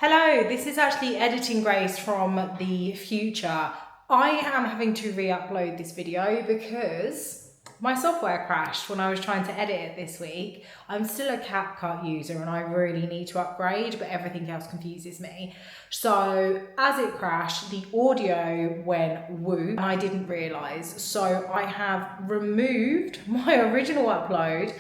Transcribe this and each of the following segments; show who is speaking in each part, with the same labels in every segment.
Speaker 1: Hello, this is actually Editing Grace from the future. I am having to re-upload this video because my software crashed when I was trying to edit it this week. I'm still a CapCut user and I really need to upgrade, but everything else confuses me. So as it crashed, the audio went woo and I didn't realise. So I have removed my original upload.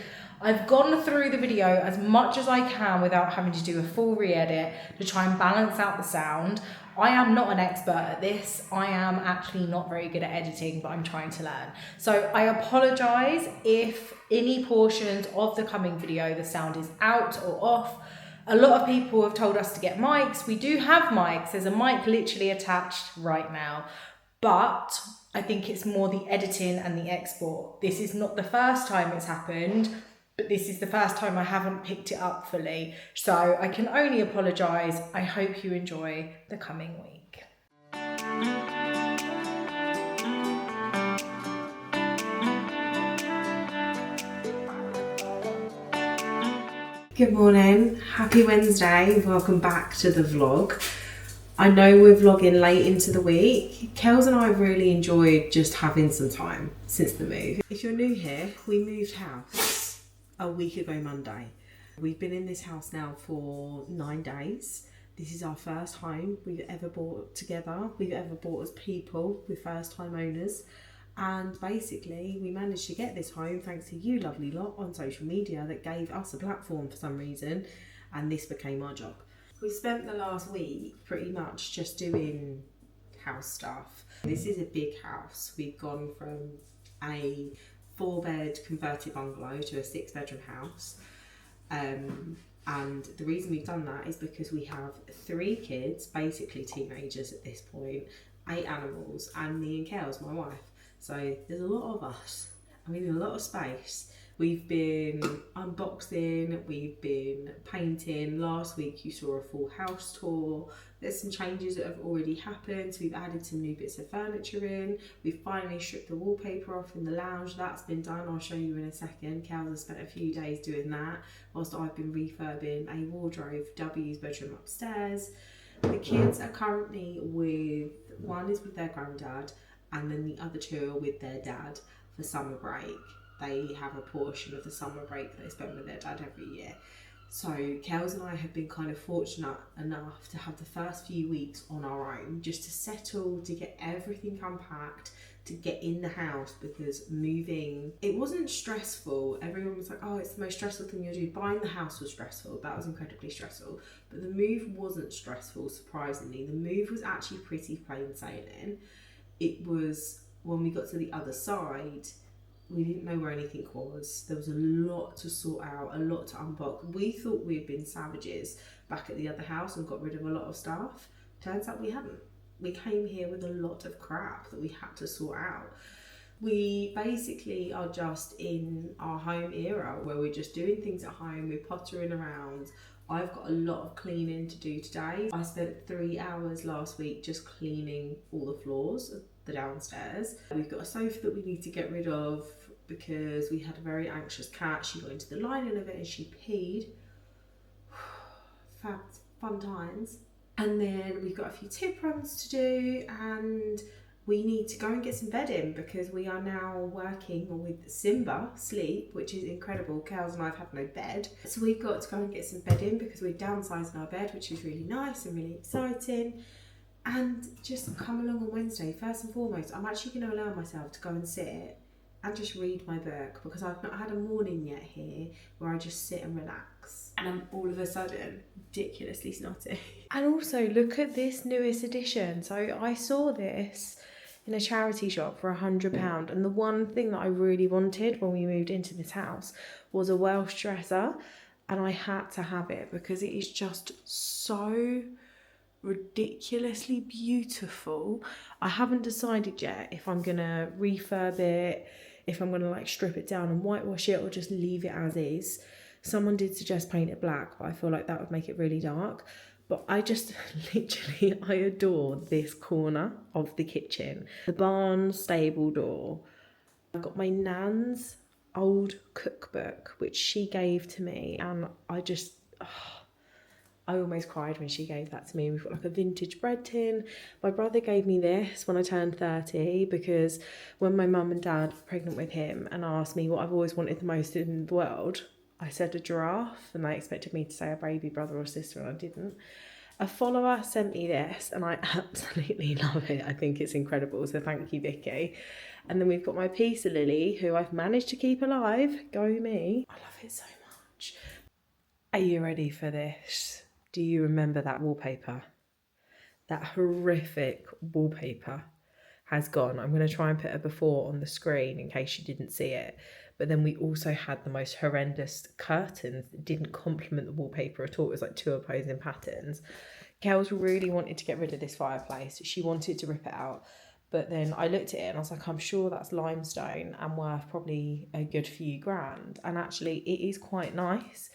Speaker 1: I've gone through the video as much as I can without having to do a full re-edit to try and balance out the sound. I am not an expert at this. I am actually not very good at editing, but I'm trying to learn. So I apologise if any portions of the coming video the sound is out or off. A lot of people have told us to get mics. We do have mics. There's a mic literally attached right now, but I think it's more the editing and the export. This is not the first time it's happened, but this is the first time I haven't picked it up fully. So I can only apologise. I hope you enjoy the coming week. Good morning, happy Wednesday, welcome back to the vlog. I know we're vlogging late into the week. Kels and I have really enjoyed just having some time since the move. If you're new here, we moved house a week ago Monday. We've been in this house now for 9 days. This is our first home we've ever bought together. We've ever bought as people, we're first time owners. And basically we managed to get this home thanks to you lovely lot on social media that gave us a platform for some reason, and this became our job. We spent the last week pretty much just doing house stuff. This is a big house. We've gone from a 4-bed converted bungalow to a 6-bedroom house. And the reason we've done that is because we have 3 kids, basically teenagers at this point, 8 animals, and me and Kels, my wife. So there's a lot of us. I mean, a lot of space. We've been unboxing, we've been painting. Last week you saw a full house tour. There's some changes that have already happened. So we've added some new bits of furniture in. We've finally stripped the wallpaper off in the lounge. That's been done. I'll show you in a second. Kels has spent a few days doing that, whilst I've been refurbing a wardrobe, W's bedroom upstairs. The kids are currently one is with their granddad, and then the other 2 are with their dad for summer break. They have a portion of the summer break they spend with their dad every year. So Kels and I have been kind of fortunate enough to have the first few weeks on our own, just to settle, to get everything unpacked, to get in the house, because moving, it wasn't stressful. Everyone was like, oh, it's the most stressful thing you'll do. Buying the house was stressful. That was incredibly stressful. But the move wasn't stressful, surprisingly. The move was actually pretty plain sailing. It was, when we got to the other side, we didn't know where anything was. There was a lot to sort out, a lot to unbox. We thought we'd been savages back at the other house and got rid of a lot of stuff. Turns out we hadn't. We came here with a lot of crap that we had to sort out. We basically are just in our home era where we're just doing things at home, we're pottering around. I've got a lot of cleaning to do today. I spent 3 hours last week just cleaning all the floors of the downstairs. We've got a sofa that we need to get rid of because we had a very anxious cat. She got into the lining of it and she peed. Fun times. And then we've got a few tip runs to do, and we need to go and get some bedding because we are now working with Simba sleep, which is incredible. Kels and I have had no bed. So we've got to go and get some bedding because we're downsizing our bed, which is really nice and really exciting. And just come along on Wednesday. First and foremost, I'm actually going to allow myself to go and sit and just read my book because I've not had a morning yet here where I just sit and relax. And I'm all of a sudden ridiculously snotty. And also look at this newest edition. So I saw this in a charity shop for £100, and the one thing that I really wanted when we moved into this house was a Welsh dresser, and I had to have it because it is just so ridiculously beautiful. I haven't decided yet if I'm gonna refurb it, if I'm gonna like strip it down and whitewash it, or just leave it as is. Someone did suggest paint it black, but I feel like that would make it really dark. But I just literally, I adore this corner of the kitchen. The barn stable door. I've got my nan's old cookbook, which she gave to me, and I I almost cried when she gave that to me. We've got like a vintage bread tin. My brother gave me this when I turned 30 because when my mum and dad were pregnant with him and asked me what I've always wanted the most in the world, I said a giraffe, and they expected me to say a baby brother or sister, and I didn't. A follower sent me this and I absolutely love it. I think it's incredible, so thank you, Vicky. And then we've got my Peace Lily, who I've managed to keep alive. Go me. I love it so much. Are you ready for this? Do you remember that wallpaper? That horrific wallpaper has gone. I'm going to try and put a before on the screen in case you didn't see it. But then we also had the most horrendous curtains that didn't complement the wallpaper at all. It was like two opposing patterns. Kels really wanted to get rid of this fireplace. She wanted to rip it out. But then I looked at it and I was like, I'm sure that's limestone and worth probably a good few grand. And actually it is quite nice.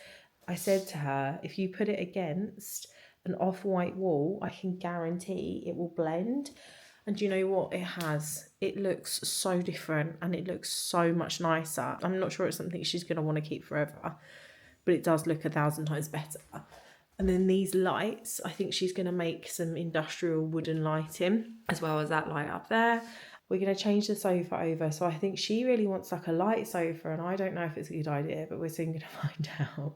Speaker 1: I said to her, if you put it against an off-white wall, I can guarantee it will blend. And do you know what it has? It looks so different and it looks so much nicer. I'm not sure it's something she's going to want to keep forever, but it does look 1,000 times better. And then these lights, I think she's going to make some industrial wooden lighting, as well as that light up there. We're going to change the sofa over. So I think she really wants like a light sofa, and I don't know if it's a good idea, but we're soon going to find out.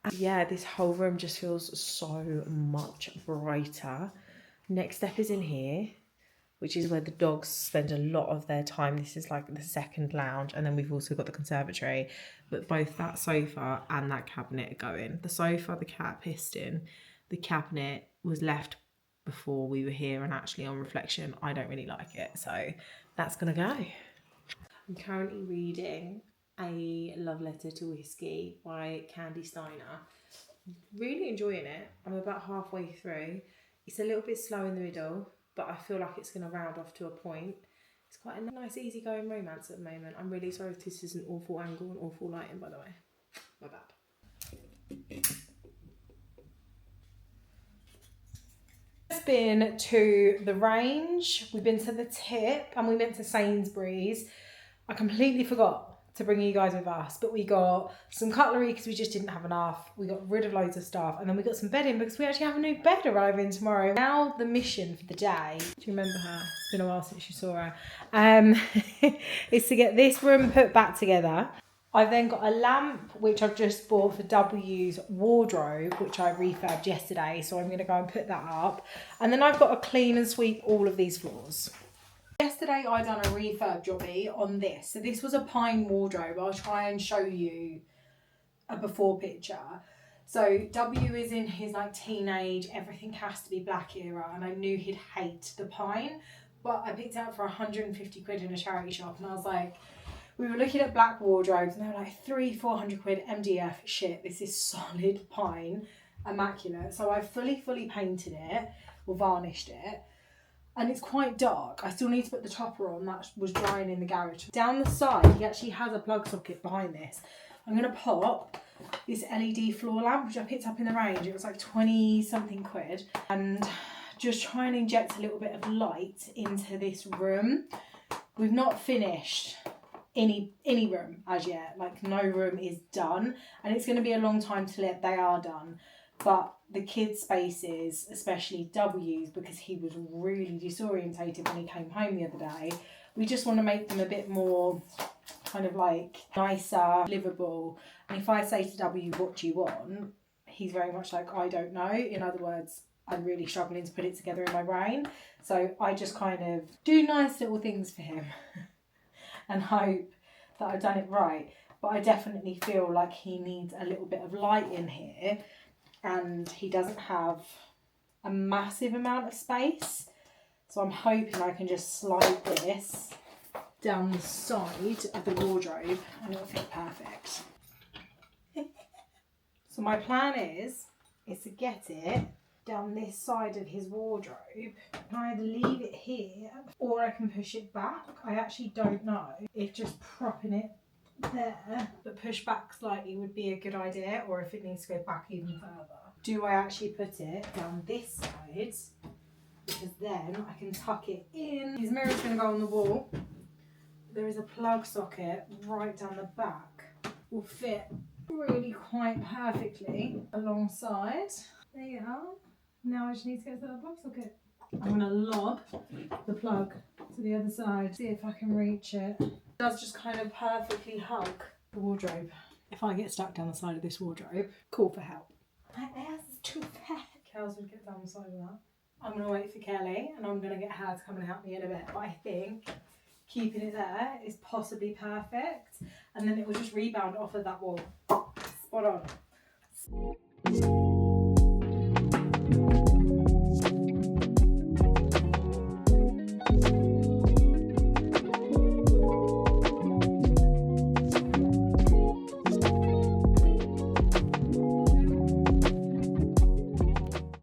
Speaker 1: And yeah, this whole room just feels so much brighter. Next step is in here, which is where the dogs spend a lot of their time. This is like the second lounge, and then we've also got the conservatory. But both that sofa and that cabinet are going. The sofa, the cat pissed in. The cabinet was left before we were here, and actually on reflection, I don't really like it. So that's gonna go. I'm currently reading A Love Letter to Whiskey by Candy Steiner. Really enjoying it. I'm about halfway through. It's a little bit slow in the middle, but I feel like it's going to round off to a point. It's quite a nice, easygoing romance at the moment. I'm really sorry if this is an awful angle and awful lighting, by the way. My bad. We've been to the range, we've been to the tip, and we went to Sainsbury's. I completely forgot to bring you guys with us, but we got some cutlery because we just didn't have enough. We got rid of loads of stuff, and then we got some bedding because we actually have a new bed arriving tomorrow. Now the mission for the day, do you remember her? It's been a while since you saw her. Is to get this room put back together. I've then got a lamp, which I've just bought for W's wardrobe, which I refurbed yesterday, so I'm going to go and put that up. And then I've got to clean and sweep all of these floors. Yesterday I done a refurb jobby on this. So this was a pine wardrobe. I'll try and show you a before picture. So W is in his like teenage, everything has to be black era, and I knew he'd hate the pine, but I picked it up for 150 quid in a charity shop, and I was like, we were looking at black wardrobes and they were like 300-400 quid MDF. Shit, this is solid pine, immaculate. So I fully painted it or varnished it. And it's quite dark. I still need to put the topper on. That was drying in the garage. Down the side, he actually has a plug socket behind this. I'm going to pop this LED floor lamp, which I picked up in the range. It was like 20 something quid. And just try and inject a little bit of light into this room. We've not finished any room as yet. Like no room is done. And it's going to be a long time till they are done. But the kids' spaces, especially W's, because he was really disorientated when he came home the other day, we just want to make them a bit more kind of like nicer, livable. And if I say to W, what do you want? He's very much like, I don't know. In other words, I'm really struggling to put it together in my brain. So I just kind of do nice little things for him and hope that I've done it right. But I definitely feel like he needs a little bit of light in here. And he doesn't have a massive amount of space. So I'm hoping I can just slide this down the side of the wardrobe and it'll fit perfect. So my plan is to get it down this side of his wardrobe. I can either leave it here or I can push it back. I actually don't know if just propping it there but push back slightly would be a good idea, or if it needs to go back even further. Do I actually put it down this side, because then I can tuck it in. His mirror's going to go on the wall. There is a plug socket right down the back. Will fit really quite perfectly alongside.
Speaker 2: There you are. Now I just need to get to that plug socket. I'm going to lob the plug to the other side, see if I can reach it. It does just kind of perfectly hug the wardrobe. If I get stuck down the side of this wardrobe, call for help. My ass is too fat. Kels would get down the side of that. I'm going to wait for Kelly and I'm going to get her to come and help me in a bit. But I think keeping it there is possibly perfect. And then it will just rebound off of that wall. Spot on.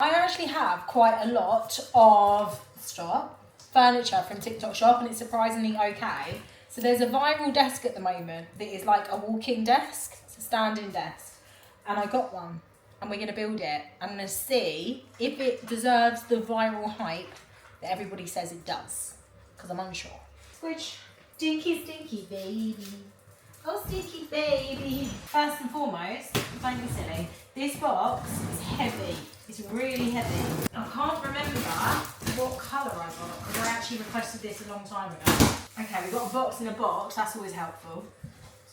Speaker 2: I actually have quite a lot of furniture from TikTok Shop, and it's surprisingly okay. So there's a viral desk at the moment that is like a walking desk. It's a standing desk. And I got one. And we're going to build it. I'm going to see if it deserves the viral hype that everybody says it does. Because I'm unsure. Squidge. Stinky, stinky baby. Oh, stinky baby. First and foremost, don't be silly. This box is heavy. It's really heavy. I can't remember what colour I got because I actually requested this a long time ago. Okay, we've got a box in a box. That's always helpful.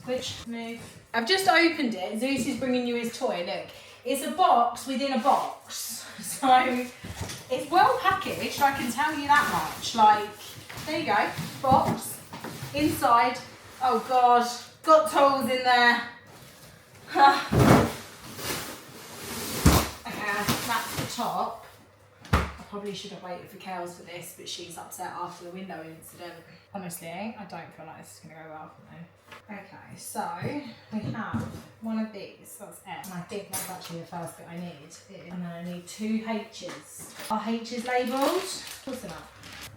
Speaker 2: Switch, move. I've just opened it. Zeus is bringing you his toy. Look, it's a box within a box. So it's well packaged. I can tell you that much. Like, there you go. Box. Inside. Oh God. Got tools in there. That's the top. I probably should have waited for Kels for this, but she's upset after the window incident. Honestly, I don't feel like this is going to go well for me. Okay, so we have one of these, that's F, and I think that's actually the first bit I need. And then I need two H's. Are H's labelled? Of course they're not.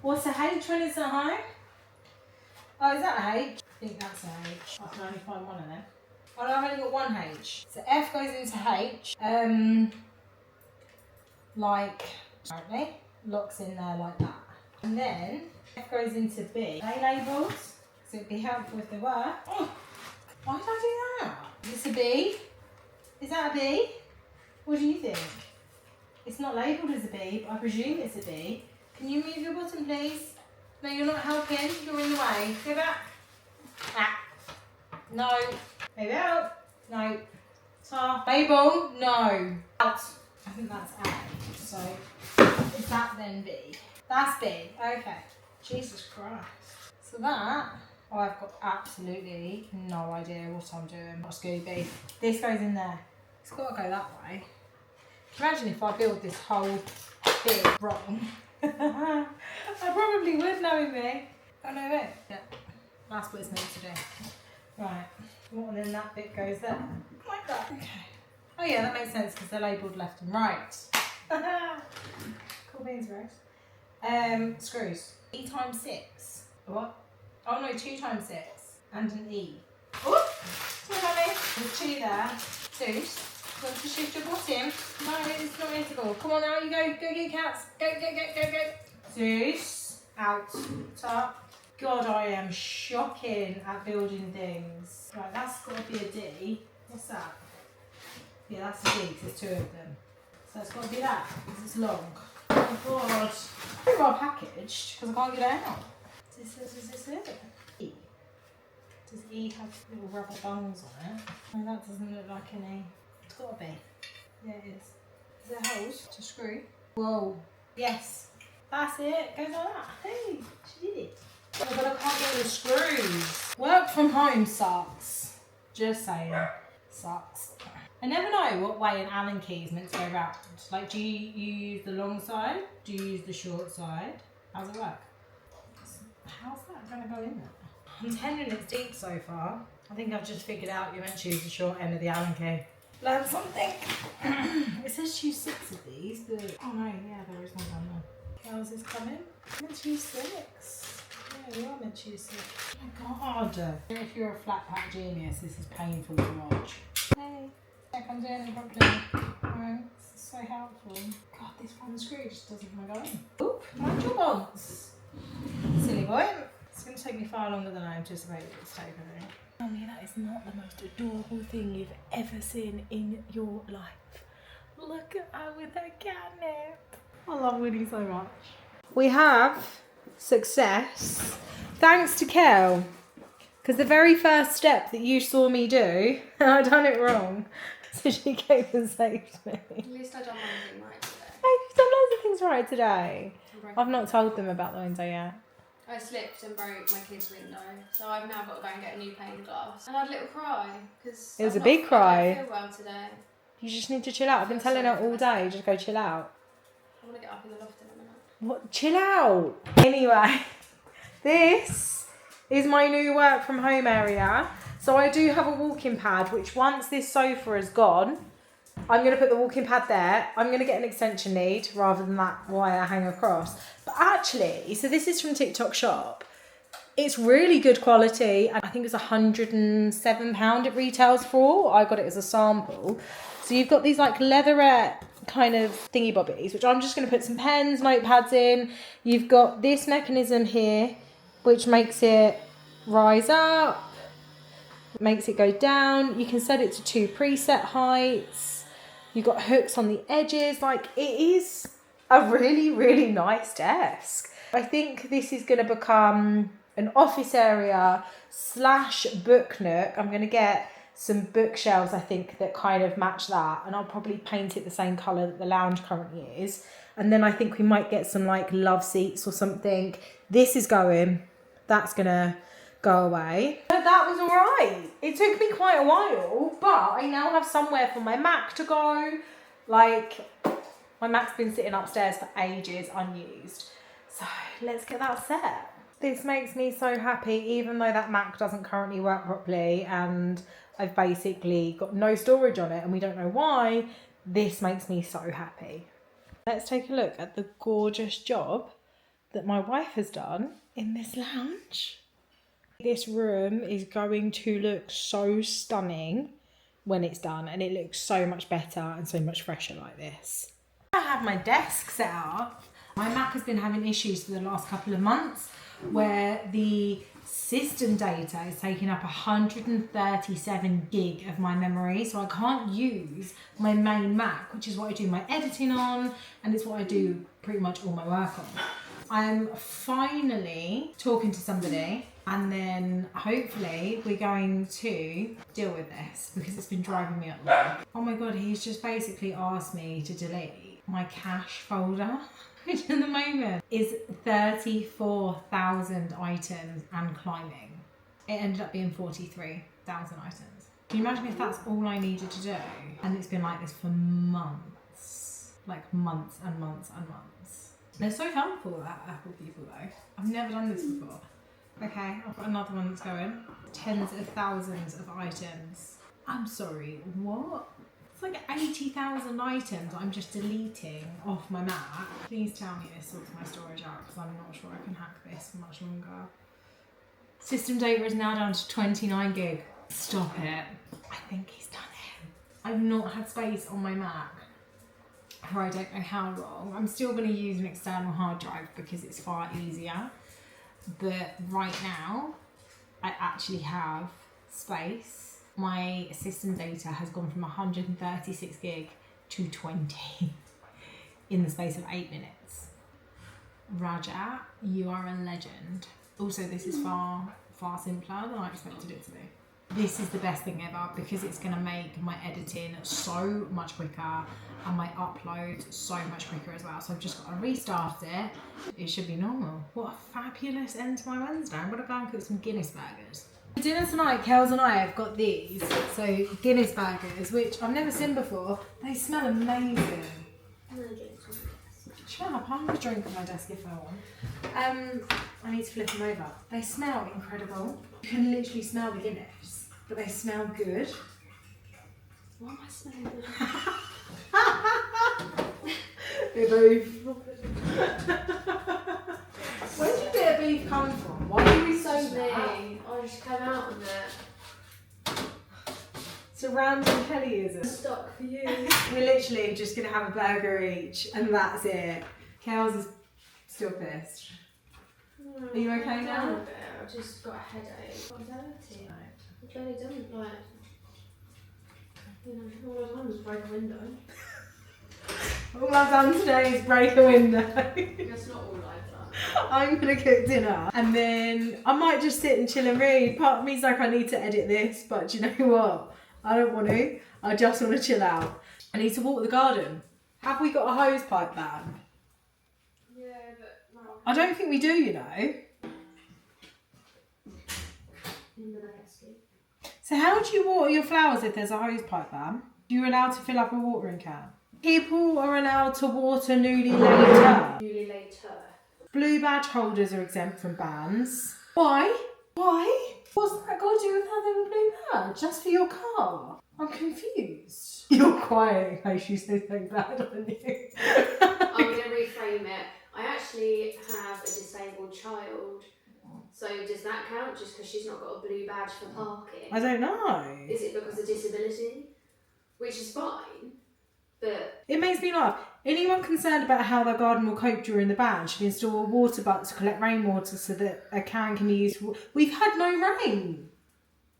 Speaker 2: What's a H when it's at home? Oh, is that a H? I think that's a H. I can only find one of them. Oh no, I've only got one H. So F goes into H. Like, apparently, locks in there like that. And then F goes into B. Are they labelled? So it'd be helpful if they were. Oh, why did I do that? Is this a B? Is that a B? What do you think? It's not labelled as a B, but I presume it's a B. Can you move your bottom, please? No, you're not helping. You're in the way. Go back. Ah. No. Move out. No. Tar. Label. No. Out. I think that's A. So, is that then B? That's B. Okay. Jesus Christ. So that, I've got absolutely no idea what I'm doing. What's going to be? This goes in there. It's got to go that way. Imagine if I build this whole bit wrong. I probably would, knowing me. Oh no, wait. Yeah. That's what it's meant to do. Right. Well, and then that bit goes there. Like that. Okay. Oh yeah, that makes sense because they're labelled left and right. Cool beans, Rose. Screws. E times 6. What? Oh no, 2 times 6. And an E. Oh! Sorry, honey. There's 2 there. 2. Want to shift your bottom? No, it's not ethical. Come on now, you go. Go get cats. Go. Zeus. Out. Top. God, I am shocking at building things. Right, that's got to be a D. What's that? Yeah, that's a D, because there's 2 of them. So it's got to be that, because it's long. Oh God. Pretty well packaged, because I can't get it out. Is this it? E. Does E have little rubber bungs on it? No, that doesn't look like an E. It's got to be. Yeah, it is. Is there holes to screw? Whoa. Yes. That's it. Goes like that. Hey, she did it. Oh, but I can't get the screws. Work from home sucks. Just saying. Sucks. I never know what way an Allen key is meant to go round. Like, do you use the long side? Do you use the short side? How does it work? How's that going to go in there? I'm tending it's deep so far. I think I've just figured out you're meant to use the short end of the Allen key. Learn something. It says choose 6 of these, but oh no, yeah, there is one down there. How's this coming? I'm meant to use 6. Yeah, we are meant to use 6. Oh my God. If you're a flat pack genius, this is painful to watch. Hey, check I'm doing it properly. This is so helpful. God, this one screw just doesn't want to go in. Oop, mind your bonds. Silly boy. It's going to take me far longer than I anticipated it to take, I think. Mummy, that is not the most adorable thing you've ever seen in your life. Look at her with her catnip. I love Winnie so much. We have success thanks to Kel. Because the very first step that you saw me do, I done it wrong. So she came and saved me.
Speaker 3: At least I done one thing right today.
Speaker 2: Oh, you've done loads of things right today. I've not told them about the window yet.
Speaker 3: I slipped and broke my kids' window, so I've now got to go and get a new pane of glass. And I had a little cry because
Speaker 2: It was a big cry.
Speaker 3: I don't feel well today.
Speaker 2: You just need to chill out. I've been telling her all day, just go chill out.
Speaker 3: I want to get up in the loft in a minute.
Speaker 2: What? Chill out. Anyway, this is my new work from home area. So I do have a walking pad, which once this sofa is gone, I'm going to put the walking pad there. I'm going to get an extension lead rather than that wire hang across. But actually, so this is from TikTok Shop. It's really good quality. I think it's £107 it retails for. I got it as a sample. So you've got these like leatherette kind of thingy bobbies, which I'm just going to put some pens, notepads in. You've got this mechanism here, which makes it rise up, makes it go down. You can set it to 2 preset heights. You've got hooks on the edges. Like, it is a really, really nice desk. I think this is going to become an office area / book nook. I'm going to get some bookshelves, I think, that kind of match that. And I'll probably paint it the same colour that the lounge currently is. And then I think we might get some like love seats or something. This is going. That's going to go away. But that was all right. It took me quite a while, but I now have somewhere for my Mac to go. Like, my Mac's been sitting upstairs for ages unused. So let's get that set. This makes me so happy, even though that Mac doesn't currently work properly and I've basically got no storage on it and we don't know why. This makes me so happy. Let's take a look at the gorgeous job that my wife has done in this lounge. This room is going to look so stunning when it's done, and it looks so much better and so much fresher like this. I have my desk set up. My Mac has been having issues for the last couple of months where the system data is taking up 137 gig of my memory, so I can't use my main Mac, which is what I do my editing on, and it's what I do pretty much all my work on. I'm finally talking to somebody, and then hopefully we're going to deal with this because it's been driving me up there. Oh my god, he's just basically asked me to delete my cache folder, which at the moment is 34,000 items and climbing. It ended up being 43,000 items. Can you imagine if that's all I needed to do? And it's been like this for months. Like months and months and months. They're so helpful, Apple people though. I've never done this before. Okay, I've got another one that's going. Tens of thousands of items. I'm sorry, what? It's like 80,000 items I'm just deleting off my Mac. Please tell me this sorts my storage out because I'm not sure I can hack this for much longer. System data is now down to 29 gig. Stop it. I think he's done it. I've not had space on my Mac for I don't know how long. I'm still going to use an external hard drive because it's far easier. But right now, I actually have space. My system data has gone from 136 gig to 20 in the space of 8 minutes. Raja, you are a legend. Also, this is far simpler than I expected it to be. This is the best thing ever because it's going to make my editing so much quicker and my upload so much quicker as well. So I've just got to restart it. It should be normal. What a fabulous end to my Wednesday. I'm going to go and cook some Guinness burgers. For dinner tonight, Kels and I have got these. So Guinness burgers, which I've never seen before. They smell amazing. Shut up, I'm going to drink on my desk if I want. I need to flip them over. They smell incredible. You can literally smell the Guinness, but they smell good.
Speaker 3: Why am I smelling good?
Speaker 2: Beef. Where did bit of beef come from? Why do we so
Speaker 3: Me. I just came out of it.
Speaker 2: It's a random Kellyism.
Speaker 3: Stock for you.
Speaker 2: We're literally just going to have a burger each and that's it. Kels is still pissed. Are you okay now?
Speaker 3: I've just got a headache. I'm dirty. I clearly don't like, all I've done was break a window.
Speaker 2: All I've done today is break a window.
Speaker 3: That's not all I've done.
Speaker 2: I'm gonna cook dinner and then I might just sit and chill and read. Part of me's like, I need to edit this, but do you know what? I don't want to. I just want to chill out. I need to water the garden. Have we got a hose pipe ban?
Speaker 3: Yeah, but no.
Speaker 2: I don't think we do, you know. So how do you water your flowers if there's a hose pipe ban? You're allowed to fill up a watering can. People are allowed to water newly laid turf.
Speaker 3: Newly laid turf.
Speaker 2: Blue badge holders are exempt from bans. Why? Why? What's that got to do with having a blue badge? Just for your car? I'm confused. You're quiet in case you say something bad on you.
Speaker 3: I'm going to reframe it. I actually have a disabled child. So does that count just because she's not got a blue badge for parking?
Speaker 2: I don't know.
Speaker 3: Is it because of disability? Which is fine, but...
Speaker 2: It makes me laugh. Anyone concerned about how their garden will cope during the ban should install a water butt to collect rainwater so that a can be used for... We've had no rain.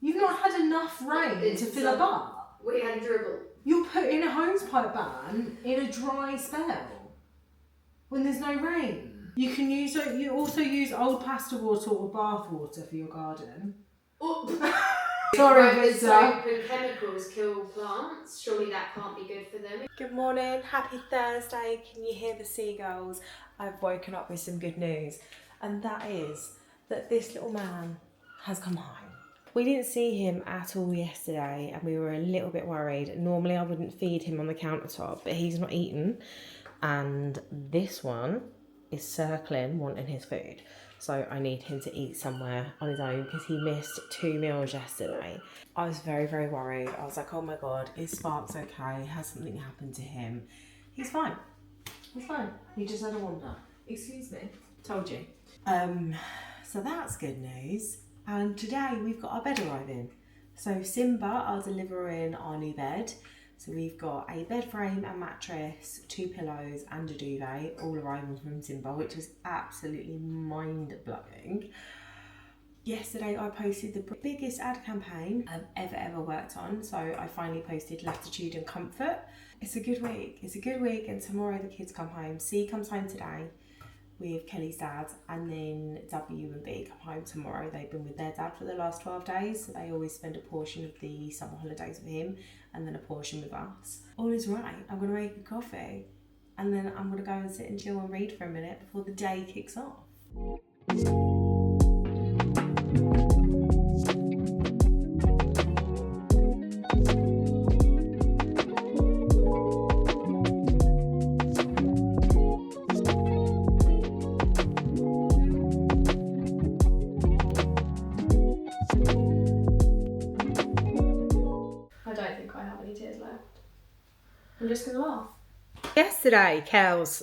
Speaker 2: You've not had enough rain to fill a butt.
Speaker 3: We had a dribble.
Speaker 2: You're putting a hosepipe ban in a dry spell when there's no rain. You can use it. You also use old pasta water or bath water for your garden.
Speaker 3: Oh.
Speaker 2: Sorry,
Speaker 3: Right, the
Speaker 2: Vista.
Speaker 3: soap and chemicals kill plants. Surely that can't be good for them.
Speaker 1: Good morning, happy Thursday. Can you hear the seagulls? I've woken up with some good news, and that is that this little man has come home. We didn't see him at all yesterday and we were a little bit worried. Normally I wouldn't feed him on the countertop, but he's not eaten, and this one is circling wanting his food. So I need him to eat somewhere on his own because he missed 2 meals yesterday. I was very, very worried. I was like, oh my God, is Sparks okay? Has something happened to him? He's fine. He's fine. He just had a wander. Excuse me. Told you. So that's good news. And today we've got our bed arriving. So Simba are delivering our new bed. So we've got a bed frame, a mattress, 2 pillows and a duvet, all arriving from Simba, which was absolutely mind-blowing. Yesterday I posted the biggest ad campaign I've ever worked on. So I finally posted Latitude and Comfort. It's a good week. It's a good week, and tomorrow the kids come home. C comes home today with Kelly's dad, and then W and B come home tomorrow. They've been with their dad for the last 12 days, so they always spend a portion of the summer holidays with him and then a portion with us. All is right. I'm going to make a coffee and then I'm going to go and sit and chill and read for a minute before the day kicks off.
Speaker 3: I'm just gonna laugh.
Speaker 2: Yesterday, Kels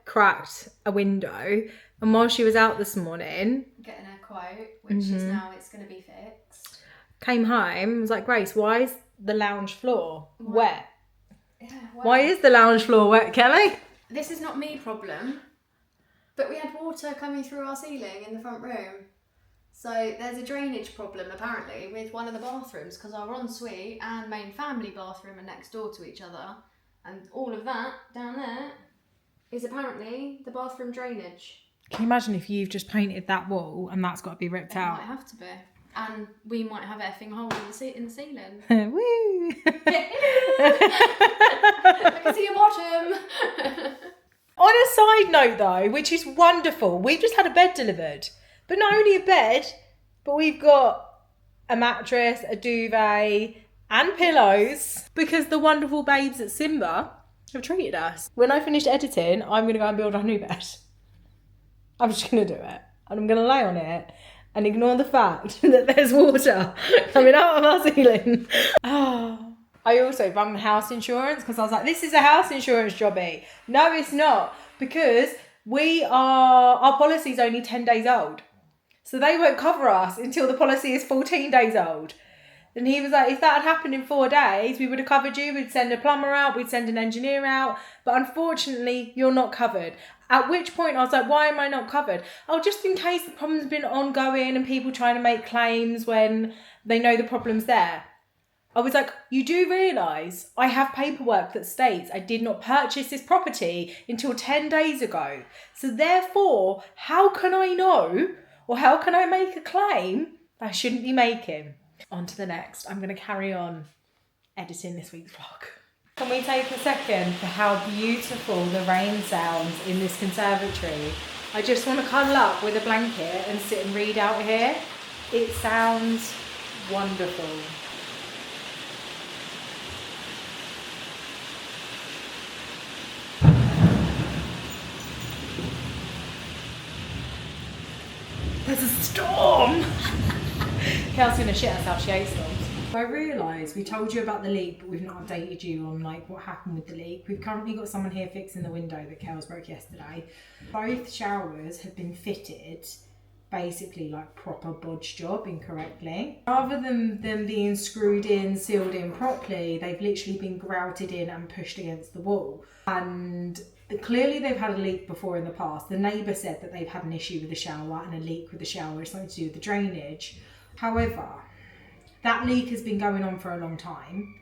Speaker 2: cracked a window, and while she was out this morning,
Speaker 3: Getting a quote, which is now it's gonna be fixed.
Speaker 2: came home, was like, Grace, why is the lounge floor wet?
Speaker 3: Yeah.
Speaker 2: Why is the lounge floor wet, Kelly?
Speaker 3: This is not me problem, but we had water coming through our ceiling in the front room. So there's a drainage problem apparently with one of the bathrooms because our ensuite and main family bathroom are next door to each other, and all of that down there is apparently the bathroom drainage.
Speaker 2: Can you imagine if you've just painted that wall and that's got to be ripped
Speaker 3: It
Speaker 2: out?
Speaker 3: might have to be. And we might have effing holes in the ceiling.
Speaker 2: Woo!
Speaker 3: I can see your bottom.
Speaker 2: On a side note though, which is wonderful, we've just had a bed delivered. But not only a bed, but we've got a mattress, a duvet and pillows because the wonderful babes at Simba have treated us. When I finish editing, I'm going to go and build our new bed. I'm just going to do it. And I'm going to lay on it and ignore the fact that there's water coming out of our ceiling. Oh. I also rang the house insurance because I was like, this is a house insurance jobby. No, it's not, because our policy's only 10 days old. So they won't cover us until the policy is 14 days old. And he was like, if that had happened in 4 days, we would have covered you. We'd send a plumber out. We'd send an engineer out. But unfortunately, you're not covered. At which point I was like, why am I not covered? Oh, just in case the problem's been ongoing and people trying to make claims when they know the problem's there. I was like, you do realise I have paperwork that states I did not purchase this property until 10 days ago. So therefore, how can I know, or how can I make a claim that I shouldn't be making? On to the next. I'm going to carry on editing this week's vlog. Can we take a second for how beautiful the rain sounds in this conservatory? I just want to cuddle up with a blanket and sit and read out here. It sounds wonderful. There's a storm! Kel's gonna shit herself, she hates storms. I realised we told you about the leak, but we've not updated you on like what happened with the leak. We've currently got someone here fixing the window that Kel's broke yesterday. Both showers have been fitted basically like proper bodge job incorrectly. Rather than them being screwed in, sealed in properly, they've literally been grouted in and pushed against the wall. And clearly they've had a leak before in the past. The neighbour said that they've had an issue with the shower and a leak with the shower. It's something to do with the drainage. However, that leak has been going on for a long time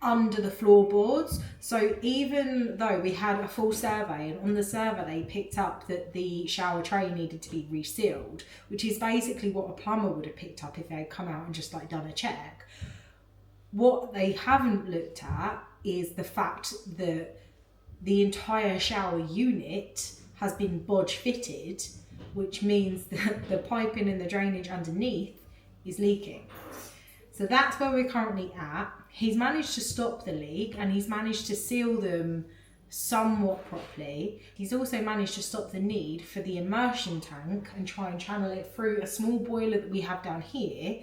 Speaker 2: under the floorboards. So even though we had a full survey, and on the survey they picked up that the shower tray needed to be resealed, which is basically what a plumber would have picked up if they had come out and just like done a check. What they haven't looked at is the fact that the entire shower unit has been bodge fitted, which means that the piping and the drainage underneath is leaking. So that's where we're currently at. He's managed to stop the leak and he's managed to seal them somewhat properly. He's also managed to stop the need for the immersion tank and try and channel it through a small boiler that we have down here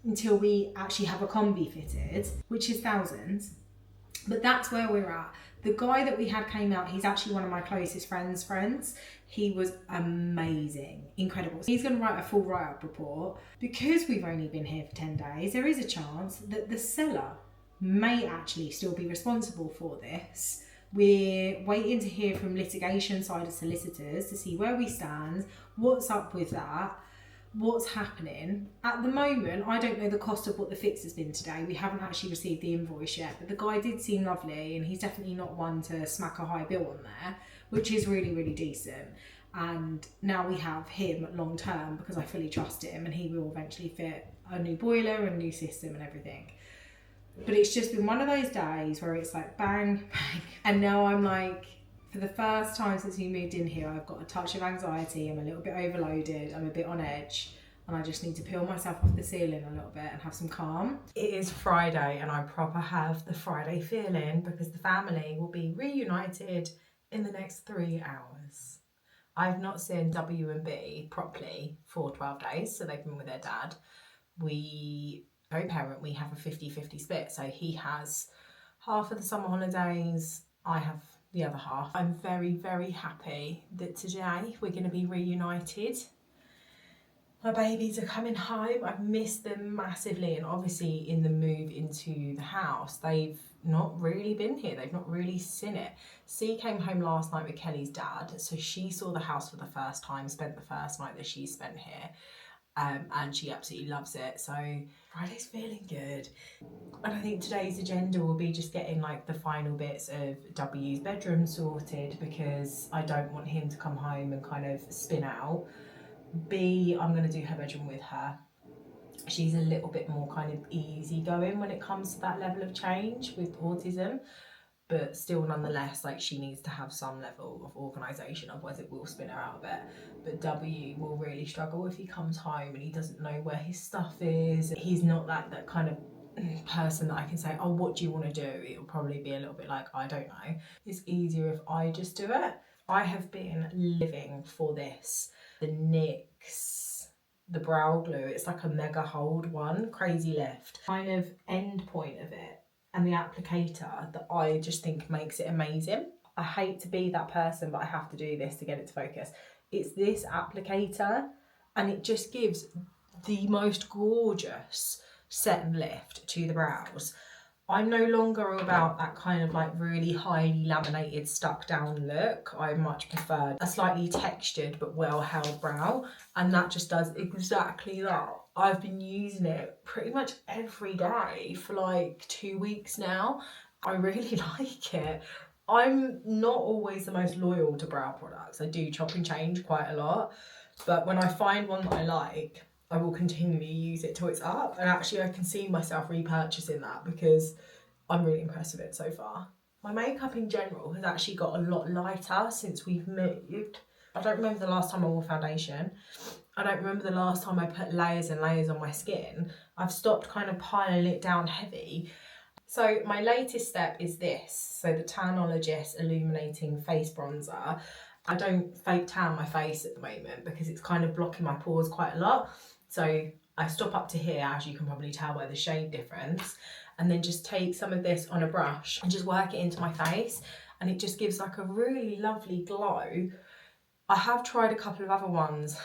Speaker 2: until we actually have a combi fitted, which is thousands. But that's where we're at. The guy that we had came out, he's actually one of my closest friends. He was amazing, incredible. He's going to write a full write-up report. Because we've only been here for 10 days, there is a chance that the seller may actually still be responsible for this. We're waiting to hear from litigation side of solicitors to see where we stand, what's up with that, what's happening. At the moment, I don't know the cost of what the fix has been today. We haven't actually received the invoice yet, but the guy did seem lovely and he's definitely not one to smack a high bill on there, which is really, really decent. And now we have him long term because I fully trust him and he will eventually fit a new boiler and new system and everything. But it's just been one of those days where it's like bang, bang. And now I'm like, for the first time since we moved in here, I've got a touch of anxiety. I'm a little bit overloaded. I'm a bit on edge. And I just need to peel myself off the ceiling a little bit and have some calm. It is Friday and I proper have the Friday feeling because the family will be reunited in the next 3 hours. I've not seen W&B properly for 12 days, so they've been with their dad. We co-parent, we have a 50-50 split, so he has half of the summer holidays, I have the other half. I'm very, very happy that today we're going to be reunited. My babies are coming home. I've missed them massively, and obviously in the move into the house, they've not really been here. They've not really seen it. C came home last night with Kelly's dad, so she saw the house for the first time, spent the first night that she spent here, and she absolutely loves it. So Friday's feeling good. And I think today's agenda will be just getting like the final bits of W's bedroom sorted because I don't want him to come home and kind of spin out. B, I'm going to do her bedroom with her. She's a little bit more kind of easygoing when it comes to that level of change with autism, but still nonetheless, like she needs to have some level of organisation, otherwise it will spin her out a bit. But W will really struggle if he comes home and he doesn't know where his stuff is. He's not that kind of person that I can say, oh, what do you want to do? It'll probably be a little bit like, I don't know. It's easier if I just do it. I have been living for this. The NYX, the brow glue, it's like a mega hold one, crazy lift. Kind of end point of it and the applicator that I just think makes it amazing. I hate to be that person, but I have to do this to get it to focus. It's this applicator and it just gives the most gorgeous set and lift to the brows.
Speaker 1: I'm no longer about that kind of like really highly laminated stuck down look. I much prefer a slightly textured but well held brow, and that just does exactly that. I've been using it pretty much every day for like 2 weeks now. I really like it. I'm not always the most loyal to brow products. I do chop and change quite a lot, but when I find one that I like, I will continually use it till it's up, and actually I can see myself repurchasing that because I'm really impressed with it so far. My makeup in general has actually got a lot lighter since we've moved. I don't remember the last time I wore foundation. I don't remember the last time I put layers and layers on my skin. I've stopped kind of piling it down heavy. So my latest step is this. So the Tanologist Illuminating Face Bronzer. I don't fake tan my face at the moment because it's kind of blocking my pores quite a lot. So I stop up to here, as you can probably tell by the shade difference, and then just take some of this on a brush and just work it into my face, and it just gives like a really lovely glow. I have tried a couple of other ones.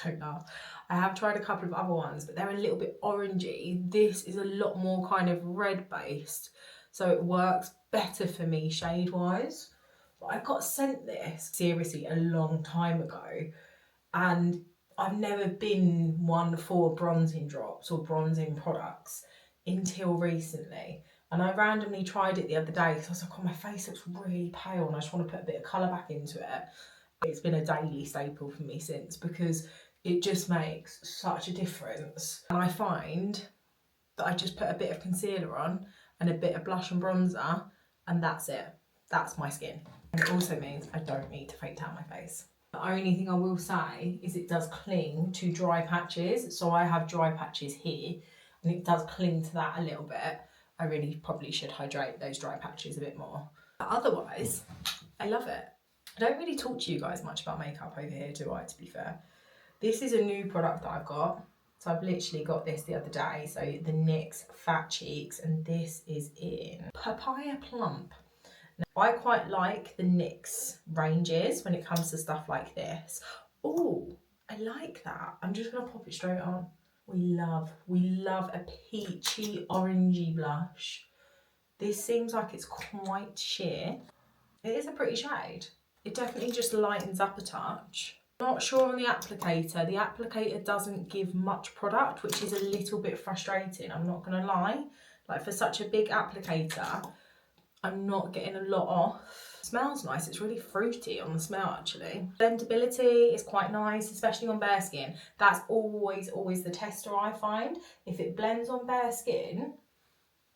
Speaker 1: Don't laugh. I have tried a couple of other ones, but they're a little bit orangey. This is a lot more kind of red based, so it works better for me shade wise. But I got sent this seriously a long time ago, and I've never been one for bronzing drops or bronzing products until recently. And I randomly tried it the other day because I was like, oh, my face looks really pale and I just want to put a bit of colour back into it. It's been a daily staple for me since because it just makes such a difference. And I find that I just put a bit of concealer on and a bit of blush and bronzer, and that's it. That's my skin. And it also means I don't need to fake tan my face. The only thing I will say is it does cling to dry patches. So I have dry patches here and it does cling to that a little bit. I really probably should hydrate those dry patches a bit more. But otherwise, I love it. I don't really talk to you guys much about makeup over here, do I, to be fair? This is a new product that I've got. So I've literally got this the other day. So the NYX Fat Cheeks, and this is in Papaya Plump. Now, I quite like the NYX ranges when it comes to stuff like this. Oh, I like that. I'm just gonna pop it straight on. We love a peachy orangey blush. This seems like it's quite sheer. It is a pretty shade. It definitely just lightens up a touch. Not sure on the applicator. The applicator doesn't give much product, which is a little bit frustrating, I'm not gonna lie. Like for such a big applicator, I'm not getting a lot off. It smells nice, it's really fruity on the smell actually. Blendability is quite nice, especially on bare skin. That's always the tester I find. If it blends on bare skin,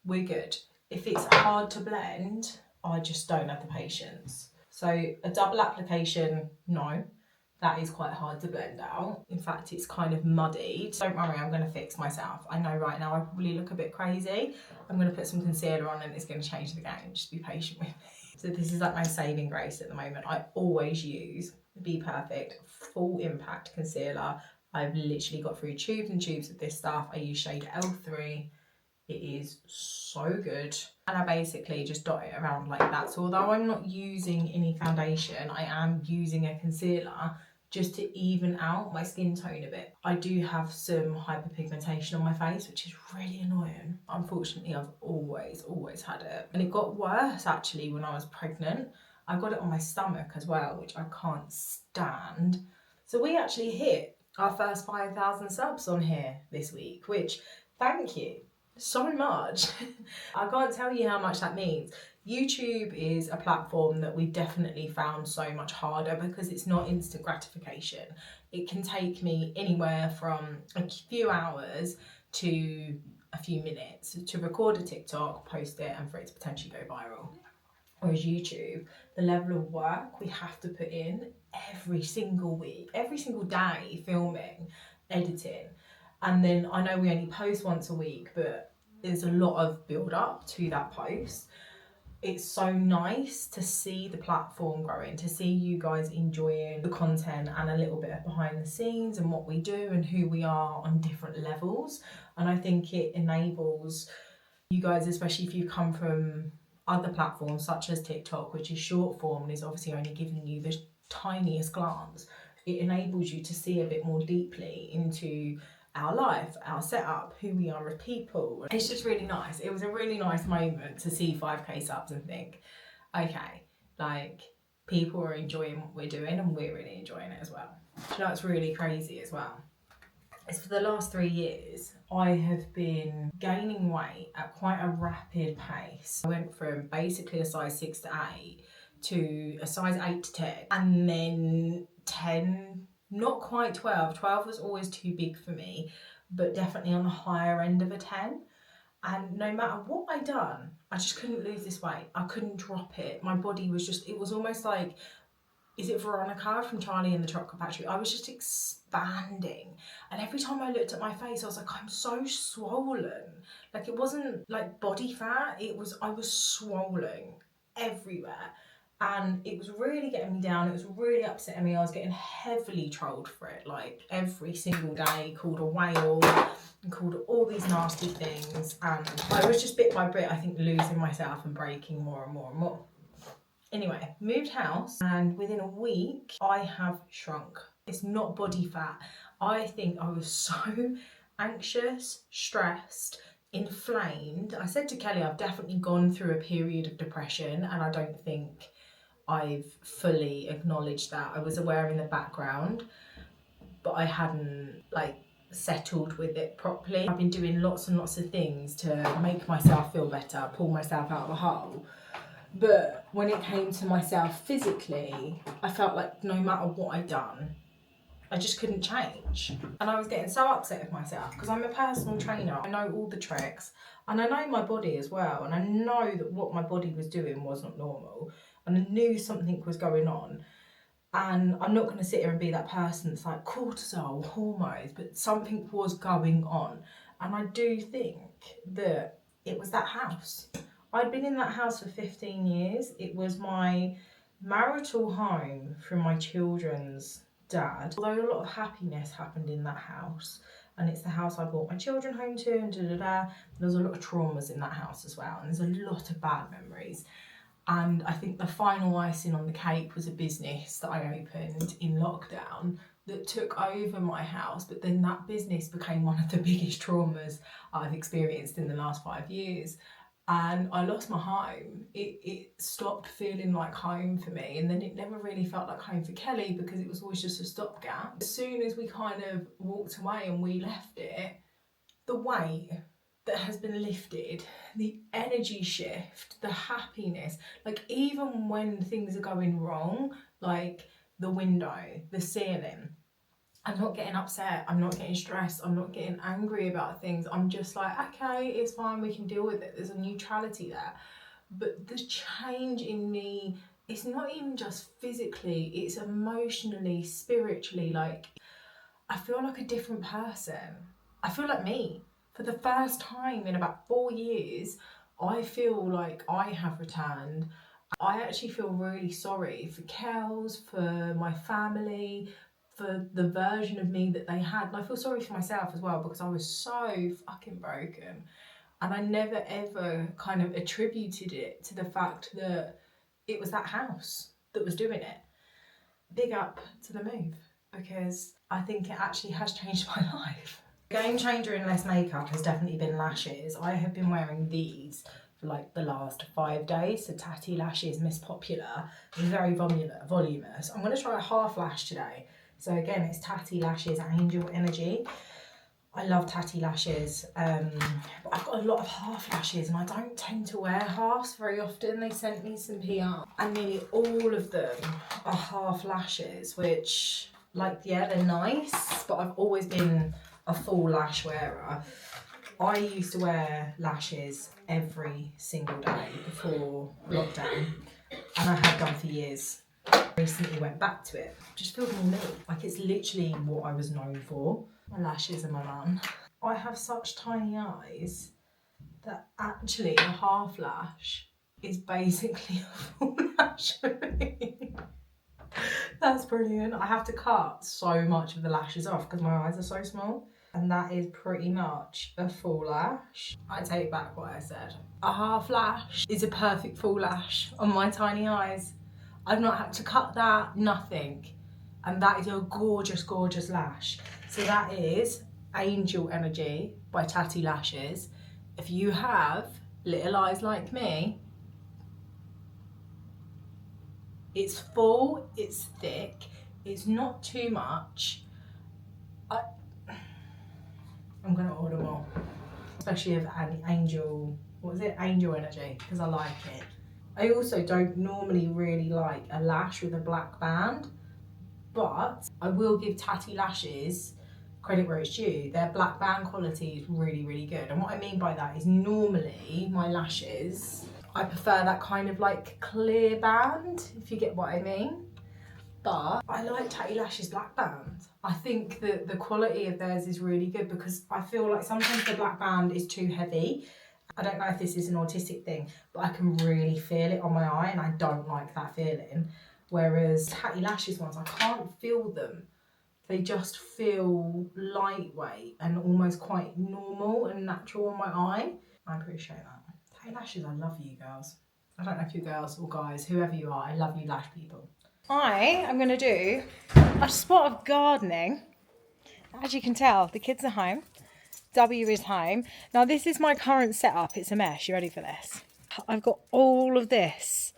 Speaker 1: we're good. If it's hard to blend, I just don't have the patience. So a double application, no. That is quite hard to blend out. In fact, it's kind of muddied. Don't worry, I'm gonna fix myself. I know right now I probably look a bit crazy. I'm gonna put some concealer on and it's gonna change the game. Just be patient with me. So this is like my saving grace at the moment. I always use Be Perfect Full Impact Concealer. I've literally got through tubes and tubes of this stuff. I use shade L3. It is so good. And I basically just dot it around like that. So although I'm not using any foundation, I am using a concealer just to even out my skin tone a bit. I do have some hyperpigmentation on my face, which is really annoying. Unfortunately, I've always had it. And it got worse actually when I was pregnant. I got it on my stomach as well, which I can't stand. So we actually hit our first 5,000 subs on here this week, which thank you so much. I can't tell you how much that means. YouTube is a platform that we've definitely found so much harder because it's not instant gratification. It can take me anywhere from a few hours to a few minutes to record a TikTok, post it, and for it to potentially go viral. Whereas YouTube, the level of work we have to put in every single week, every single day, filming, editing. And then I know we only post once a week, but there's a lot of build up to that post. It's so nice to see the platform growing, to see you guys enjoying the content and a little bit of behind the scenes and what we do and who we are on different levels. And I think it enables you guys, especially if you come from other platforms such as TikTok, which is short form and is obviously only giving you the tiniest glance, it enables you to see a bit more deeply into
Speaker 4: our life, our setup, who we are as people. It's just really nice. It was a really nice moment to see 5k subs and think, okay, like people are enjoying what we're doing and we're really enjoying it as well. You know, it's really crazy as well. It's for the last 3 years, I have been gaining weight at quite a rapid pace. I went from basically a size 6 to 8 to a size 8 to 10, and then 10, not quite 12. 12 was always too big for me, but definitely on the higher end of a 10. And no matter what I done, I just couldn't lose this weight. I couldn't drop it. My body was just, it was almost like, is it Veronica from Charlie and the Chocolate Factory? I was just expanding. And every time I looked at my face, I was like, I'm so swollen. Like, it wasn't like body fat. I was swollen everywhere. And it was really getting me down. It was really upsetting me. I was getting heavily trolled for it. Like, every single day, called a whale and called all these nasty things. And I was just bit by bit, I think, losing myself and breaking more and more and more. Anyway, moved house, and within a week, I have shrunk. It's not body fat. I think I was so anxious, stressed, inflamed. I said to Kelly, I've definitely gone through a period of depression, and I don't think I've fully acknowledged that. I was aware in the background, but I hadn't settled with it properly. I've been doing lots and lots of things to make myself feel better, pull myself out of a hole. But when it came to myself physically, I felt like no matter what I'd done, I just couldn't change. And I was getting so upset with myself because I'm a personal trainer. I know all the tricks and I know my body as well. And I know that what my body was doing was not normal. And I knew something was going on. And I'm not going to sit here and be that person that's like cortisol, hormones, but something was going on. And I do think that it was that house. I'd been in that house for 15 years. It was my marital home from my children's dad. Although a lot of happiness happened in that house, and it's the house I brought my children home to, and there's a lot of traumas in that house as well, and there's a lot of bad memories. And I think the final icing on the cake was a business that I opened in lockdown that took over my house, but then that business became one of the biggest traumas I've experienced in the last 5 years. And I lost my home. It stopped feeling like home for me, and then it never really felt like home for Kelly because it was always just a stopgap. As soon as we kind of walked away and we left it, the weight that has been lifted, the energy shift, the happiness, like even when things are going wrong, like the window, the ceiling, I'm not getting upset, I'm not getting stressed, I'm not getting angry about things. I'm just like, okay, it's fine, we can deal with it. There's a neutrality there. But the change in me, it's not even just physically, it's emotionally, spiritually. Like, I feel like a different person. I feel like me. For the first time in about 4 years, I feel like I have returned. I actually feel really sorry for Kels, for my family, for the version of me that they had. And I feel sorry for myself as well because I was so fucking broken. And I never ever kind of attributed it to the fact that it was that house that was doing it. Big up to the move, because I think it actually has changed my life. Game changer in less makeup has definitely been lashes. I have been wearing these for like the last 5 days. So Tatty Lashes Miss Popular, very voluminous. I'm going to try a half lash today. So again, it's Tatty Lashes Angel Energy. I love Tatty Lashes, but I've got a lot of half lashes and I don't tend to wear halves very often. They sent me some PR and nearly all of them are half lashes, which, like, yeah, they're nice, but I've always been a full lash wearer. I used to wear lashes every single day before lockdown, and I have done for years. Recently went back to it. Just feels more me. Like, it's literally what I was known for. My lashes and my man. I have such tiny eyes that actually a half lash is basically a full lash for me. That's brilliant. I have to cut so much of the lashes off because my eyes are so small. And that is pretty much a full lash. I take back what I said. A half lash is a perfect full lash on my tiny eyes. I've not had to cut that, nothing. And that is a gorgeous, gorgeous lash. So that is Angel Energy by Tatty Lashes. If you have little eyes like me, it's full, it's thick, it's not too much. I'm gonna order more, especially of Angel, what is it? Angel Energy, because I like it. I also don't normally really like a lash with a black band, but I will give Tatty Lashes credit where it's due. Their black band quality is really, really good. And what I mean by that is normally my lashes, I prefer that kind of like clear band, if you get what I mean. But I like Tatty Lashes black band. I think that the quality of theirs is really good because I feel like sometimes the black band is too heavy. I don't know if this is an autistic thing, but I can really feel it on my eye and I don't like that feeling. Whereas Tatty Lashes ones, I can't feel them. They just feel lightweight and almost quite normal and natural on my eye. I appreciate that. Tatty Lashes, I love you girls. I don't know if you're girls or guys, whoever you are, I love you lash people.
Speaker 2: I am going to do a spot of gardening. As you can tell, the kids are home. W is home. Now this is my current setup. It's a mess. You ready for this? I've got all of this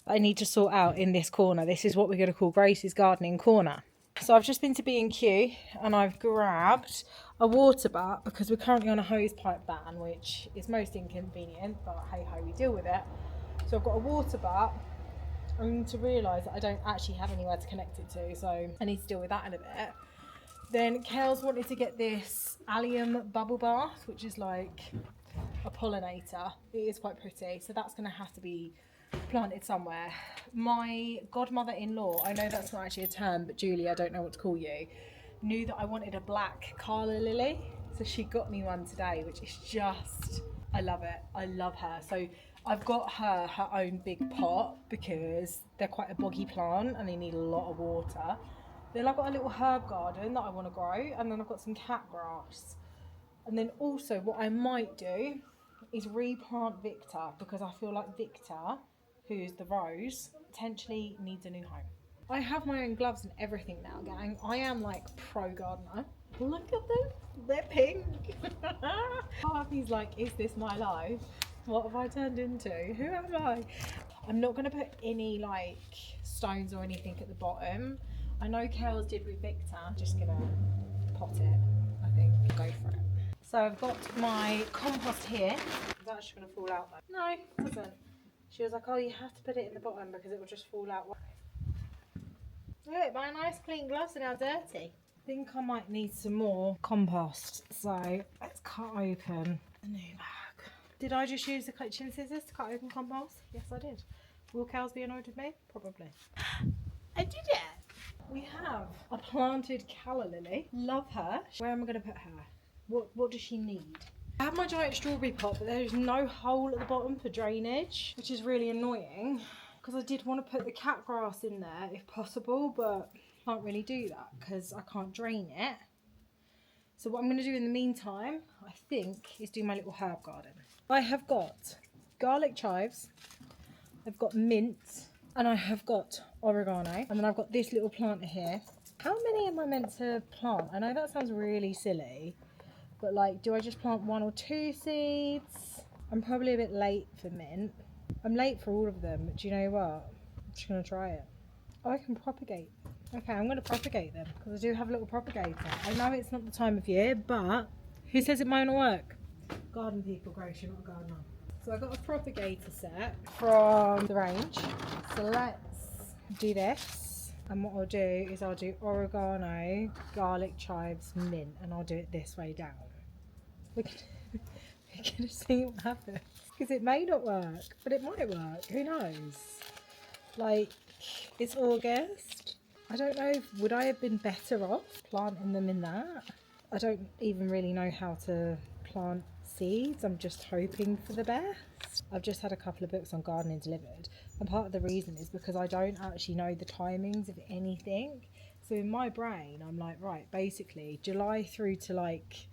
Speaker 2: that I need to sort out in this corner. This is what we're going to call Grace's gardening corner. So I've just been to B&Q and I've grabbed a water butt because we're currently on a hose pipe ban, which is most inconvenient, but hey ho, we deal with it. So I've got a water butt. I need to realise that I don't actually have anywhere to connect it to, so I need to deal with that in a bit. Then Kels wanted to get this allium bubble bath, which is like a pollinator. It is quite pretty, so that's going to have to be planted somewhere. My godmother-in-law, I know that's not actually a term, but Julie, I don't know what to call you, knew that I wanted a black Carla lily, so she got me one today, which is just, I love it. I love her. So I've got her own big pot because they're quite a boggy plant and they need a lot of water. Then I've got a little herb garden that I want to grow, and then I've got some cat grass. And then also what I might do is replant Victor because I feel like Victor, who's the rose, potentially needs a new home. I have my own gloves and everything now, gang. I am like pro gardener. Look at them, they're pink. Harvey's like, is this my life? What have I turned into? Who am I? I'm not going to put any like stones or anything at the bottom. I know Kels did with Victor. I'm just going to pot it, I think. Go for it. So I've got my compost here. It's actually going to fall out though. No, it doesn't. She was like, oh, you have to put it in the bottom because it will just fall out. Look, my nice clean gloves are now dirty. I think I might need some more compost. So let's cut open a new bag. Did I just use the kitchen scissors to cut open compost? Yes, I did. Will Kels be annoyed with me? Probably. I did it. We have a planted calla lily. Love her. Where am I going to put her? What does she need? I have my giant strawberry pot, but there's no hole at the bottom for drainage, which is really annoying because I did want to put the cat grass in there if possible, but I can't really do that because I can't drain it. So what I'm going to do in the meantime, I think, is do my little herb garden. I have got garlic chives, I've got mint, and I have got oregano, and then I've got this little planter here. How many am I meant to plant? I know that sounds really silly, but like, do I just plant 1 or 2 seeds? I'm probably a bit late for mint. I'm late for all of them, but do you know what? I'm just going to try it. Oh, I can propagate. Okay, I'm going to propagate them because I do have a little propagator. I know it's not the time of year, but who says it might not work? Garden people, Grace, you're not a gardener. So I got a propagator set from the range. So let's do this. And what I'll do is I'll do oregano, garlic chives, mint, and I'll do it this way down. We're gonna see what happens. Because it may not work, but it might work. Who knows? Like, it's August. I don't know, would I have been better off planting them in that? I don't even really know how to plant seeds. I'm just hoping for the best. I've just had a couple of books on gardening delivered, and part of the reason is because I don't actually know the timings of anything. So in my brain, I'm like, right, basically July through to like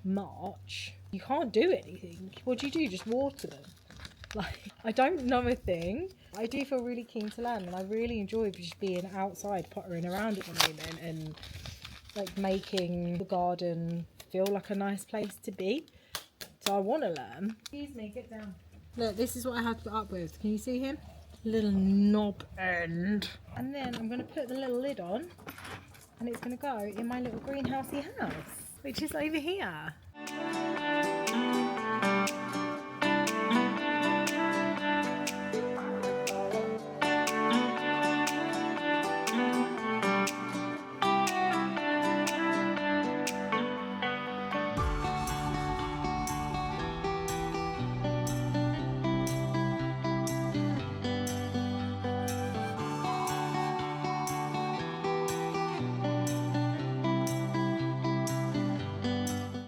Speaker 2: March, you can't do anything. What do? Just water them. Like, I don't know a thing. I do feel really keen to learn, and I really enjoy just being outside pottering around at the moment and
Speaker 4: like making the garden feel like a nice place to be. So I want to learn.
Speaker 2: Excuse me, get down.
Speaker 4: Look, this is what I had to put up with. Can you see him? Little knob end. And then I'm going to put the little lid on and it's going to go in my little greenhousey house, which is over here.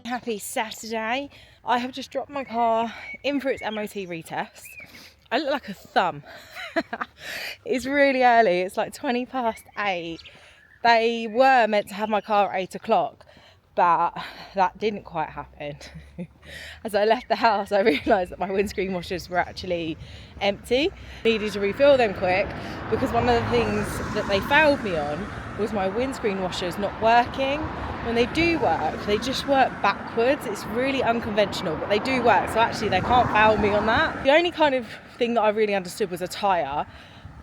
Speaker 4: Happy Saturday. I have just dropped my car in for its MOT retest. I look like a thumb. It's really early, it's like 8:20. They were meant to have my car at 8 o'clock, but that didn't quite happen. As I left the house, I realised that my windscreen washers were actually empty. Needed to refill them quick because one of the things that they failed me on was my windscreen washers not working. When they do work, they just work backwards. It's really unconventional, but they do work. So actually they can't fail me on that. The only kind of thing that I really understood was a tyre,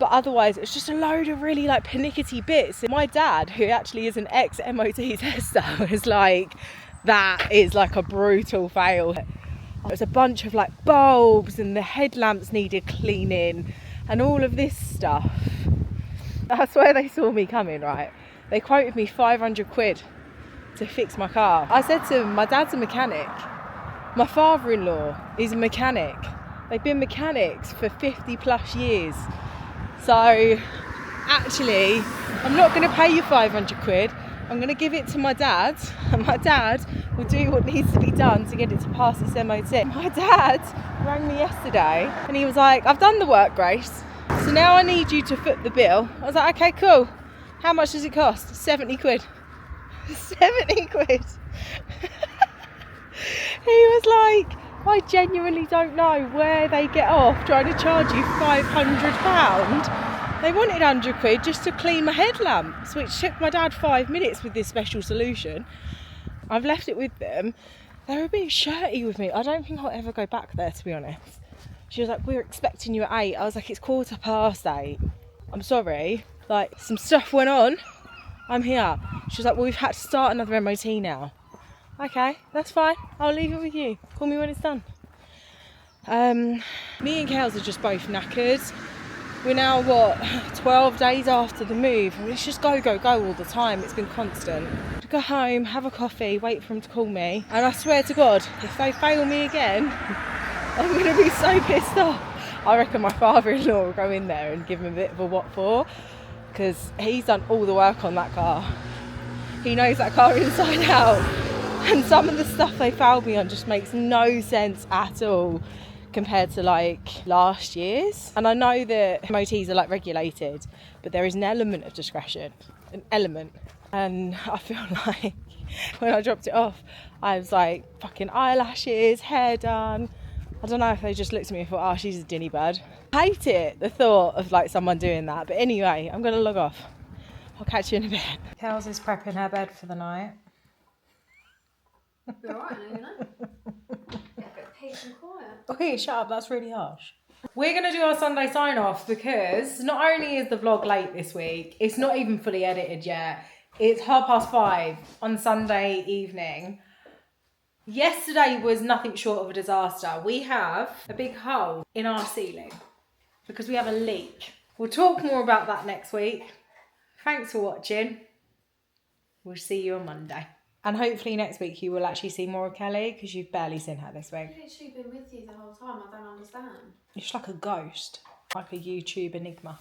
Speaker 4: but otherwise it's just a load of really like pernickety bits. And my dad, who actually is an ex-MOT tester, was like, that is like a brutal fail. There's a bunch of like bulbs and the headlamps needed cleaning and all of this stuff. I swear they saw me coming, right? They quoted me 500 quid to fix my car. I said to him, my dad's a mechanic. My father-in-law is a mechanic. They've been mechanics for 50 plus years. So actually, I'm not going to pay you 500 quid. I'm going to give it to my dad, and my dad will do what needs to be done to get it to pass its MOT. My dad rang me yesterday and he was like, I've done the work, Grace. So now I need you to foot the bill. I was like, okay, cool. How much does it cost? 70 quid. 70 quid. He was like, I genuinely don't know where they get off trying to charge you £500. They wanted 100 quid just to clean my headlamps, which took my dad 5 minutes with this special solution. I've left it with them. They were a bit shirty with me. I don't think I'll ever go back there, to be honest. She was like, we're expecting you at 8. I was like, it's 8:15. I'm sorry. Like, some stuff went on. I'm here. She was like, well, we've had to start another MOT now. Okay, that's fine. I'll leave it with you. Call me when it's done. Me and Kels are just both knackered. We're now, 12 days after the move. And it's just go, go, go all the time. It's been constant. To go home, have a coffee, wait for him to call me. And I swear to God, if they fail me again, I'm going to be so pissed off. I reckon my father-in-law will go in there and give him a bit of a what for. Because he's done all the work on that car. He knows that car inside out. And some of the stuff they failed me on just makes no sense at all compared to like last year's. And I know that MOTs are like regulated, but there is an element of discretion, an element. And I feel like when I dropped it off, I was like, fucking eyelashes, hair done. I don't know if they just looked at me and thought, oh, she's a dinny bird. I hate it, the thought of like someone doing that. But anyway, I'm going to log off. I'll catch you in a bit.
Speaker 2: Kels is prepping her bed for the night.
Speaker 3: You're alright, you know? Yeah, a bit peace and quiet.
Speaker 2: Okay, shut up, that's really harsh. We're going to do our Sunday sign off because not only is the vlog late this week, it's not even fully edited yet. It's 5:30 on Sunday evening. Yesterday was nothing short of a disaster. We have a big hole in our ceiling because we have a leak. We'll talk more about that next week. Thanks for watching. We'll see you on Monday. And hopefully next week you will actually see more of Kelly because you've barely seen her this week.
Speaker 3: I've literally been with you the whole time. I don't understand.
Speaker 2: You're just like a ghost, like a YouTube enigma.